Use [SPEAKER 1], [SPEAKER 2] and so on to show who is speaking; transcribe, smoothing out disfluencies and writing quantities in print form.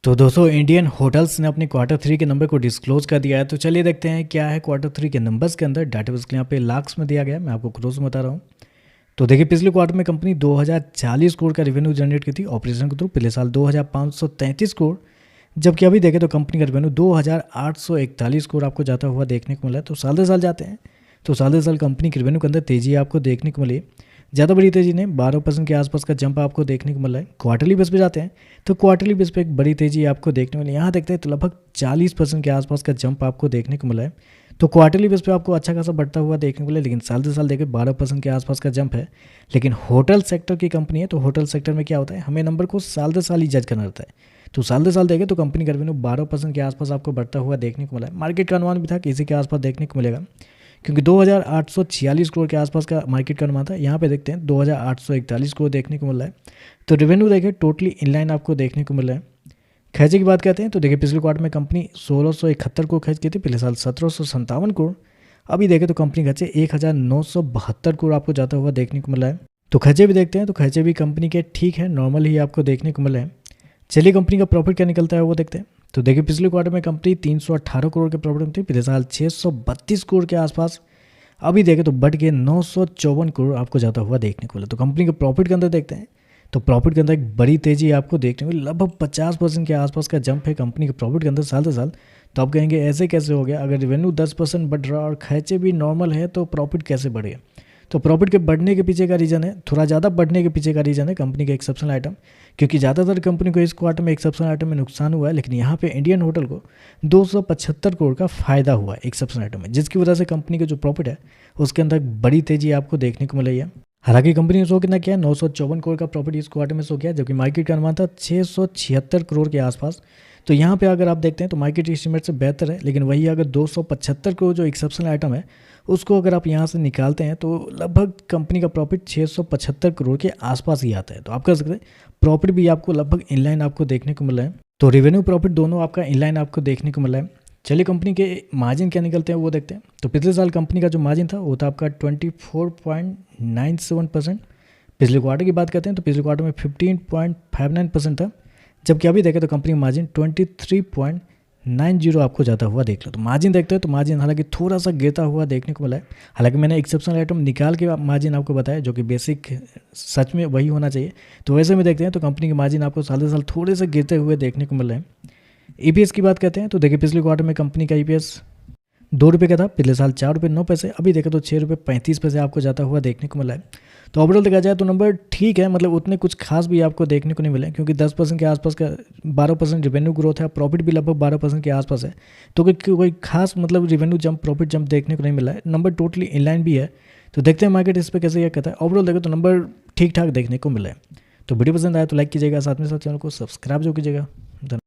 [SPEAKER 1] तो दोस्तों Indian hotels ने अपने क्वार्टर थ्री के नंबर को डिस्क्लोज कर दिया है। तो चलिए देखते हैं क्या है क्वार्टर थ्री के नंबर्स के अंदर। डाटा बेस यहाँ पे लाख्स में दिया गया है, मैं आपको क्रोस में बता रहा हूँ। तो देखिए पिछले क्वार्टर में कंपनी 2040 करोड़ का रेवेन्यू जनरेट की थी ऑपरेशन के थ्रू, पिछले साल 2533 करोड़। जबकि अभी देखें तो कंपनी का रेवेन्यू 2841 करोड़ आपको जाता हुआ देखने को मिला है। तो साल दर साल जाते हैं तो साल दर साल कंपनी के रेवेन्यू के अंदर तेजी आपको देखने को मिली। ज़्यादा बड़ी तेजी ने 12% के आसपास का जंप आपको देखने को मिला है। क्वार्टरली बेस पे जाते हैं तो क्वार्टरली बेस पे एक बड़ी तेजी आपको देखने को मिली। यहाँ देखते हैं तो लगभग 40% के आसपास का जंप आपको देखने को मिला है। तो क्वार्टरली बेस पे आपको अच्छा खासा बढ़ता हुआ देखने को मिला, लेकिन साल से साल देखें 12% के आसपास का जंप है। लेकिन होटल सेक्टर की कंपनी है तो होटल सेक्टर में क्या होता है, हमें नंबर को साल दर साल ही जज करना रहता है। तो साल दर साल देखें तो कंपनी का रेवेन्यू 12% के आसपास आपको बढ़ता हुआ देखने को मिला है। मार्केट का अनुमान भी था कि इसी के आसपास देखने को मिलेगा, क्योंकि 2846 करोड़ के आसपास का मार्केट का अनुमान था। यहाँ पे देखते हैं 2841 करोड़ देखने को मिल रहा है। तो रेवेन्यू देखिए टोटली इनलाइन आपको देखने को मिल रहा है। खर्चे की बात करते हैं तो देखिए पिछले क्वार्टर में कंपनी 1671 करोड़ खर्च की थी, पिछले साल 1757 करोड़। अभी देखें तो कंपनी खर्चे 1972 करोड़ आपको जाता हुआ देखने को मिला है। तो खर्चे भी देखते हैं तो खर्चे भी कंपनी के ठीक है, नॉर्मल ही आपको देखने को मिला है। चलिए कंपनी का प्रॉफिट क्या निकलता है वो देखते हैं। तो देखिए पिछले क्वार्टर में कंपनी 318 करोड़ के प्रॉफिट में थी, पिछले साल 632 करोड़ के आसपास। अभी देखें तो बढ़ के 954 करोड़ आपको जाता हुआ देखने को मिला। तो कंपनी के प्रॉफिट के अंदर देखते हैं तो प्रॉफिट के अंदर एक बड़ी तेजी आपको देखने को मिली, लगभग 50% के आसपास का जंप है कंपनी के प्रॉफिट के अंदर साल से साल। तो आप कहेंगे ऐसे कैसे हो गया, अगर रेवेन्यू 10% बढ़ रहा और खर्चे भी नॉर्मल है तो प्रॉफिट कैसे बढ़े। तो प्रॉफिट के बढ़ने के पीछे का रीज़न है, थोड़ा ज़्यादा बढ़ने के पीछे का रीज़न है कंपनी का एक्सेप्शनल आइटम, क्योंकि ज़्यादातर कंपनी को इस क्वार्टर में एक्सेप्शनल आइटम में नुकसान हुआ है, लेकिन यहाँ पे इंडियन होटल को 275 करोड़ का फायदा हुआ है एक्सेप्शनल आइटम में, जिसकी वजह से कंपनी का जो प्रॉफिट है उसके अंदर बड़ी तेजी आपको देखने को मिली है। हालांकि कंपनी ने शो कितना किया, 954 करोड़ का प्रॉफिट इस क्वार्टर में शो किया, जबकि मार्केट का अनुमान था 676 करोड़ के आसपास। तो यहाँ पे अगर आप देखते हैं तो मार्केट एस्टीमेट से बेहतर है, लेकिन वही अगर 275 करोड़ जो एक्सेप्शनल आइटम है उसको अगर आप यहाँ से निकालते हैं तो लगभग कंपनी का प्रॉफिट 675 करोड़ के आसपास ही आता है। तो आप कह सकते हैं प्रॉफिट भी आपको लगभग इनलाइन आपको देखने को मिला है। तो रेवेन्यू प्रॉफिट दोनों आपका इनलाइन आपको देखने को मिला है। चलिए कंपनी के मार्जिन क्या निकलते हैं वो देखते हैं। तो पिछले साल कंपनी का जो मार्जिन था वो था आपका 24.97%। पिछले क्वार्टर की बात करते हैं तो पिछले क्वार्टर में 15.59% था, जबकि अभी देखें तो कंपनी का मार्जिन 23.90 आपको जाता हुआ देख लो। तो मार्जिन देखते हैं तो मार्जिन हालांकि थोड़ा सा गिरता हुआ देखने को मिला है। हालांकि मैंने एक्सेप्शनल आइटम निकाल के मार्जिन आपको बताया, जो कि बेसिक सच में वही होना चाहिए। तो वैसे में देखते हैं तो कंपनी के मार्जिन आपको साल से साल थोड़े से गिरते हुए देखने को मिल रहे हैं। ईपीएस की बात करते हैं तो देखिए पिछले क्वार्टर में कंपनी का ईपीएस 2 रुपये का था, पिछले साल 4 रुपये 9 पैसे। अभी देखें तो 6 रुपये 35 पैसे आपको जाता हुआ देखने को मिला है। तो ओवरऑल देखा जाए तो नंबर ठीक है, मतलब उतने कुछ खास भी आपको देखने को नहीं मिले, क्योंकि 10% के आसपास का 12% रेवेन्यू ग्रोथ है, प्रॉफिट भी लगभग 12% के आसपास है। तो कोई खास मतलब रेवेन्यू जंप प्रॉफिट जंप देखने को नहीं मिला है। नंबर टोटली इनलाइन भी है। तो देखते हैं मार्केट इस पर कैसे क्या कहता है। ओवरऑल देखो तो नंबर ठीक ठाक देखने को मिला है। तो वीडियो पसंद आया तो लाइक कीजिएगा, साथ में साथ चैनल को सब्सक्राइब जो कीजिएगा।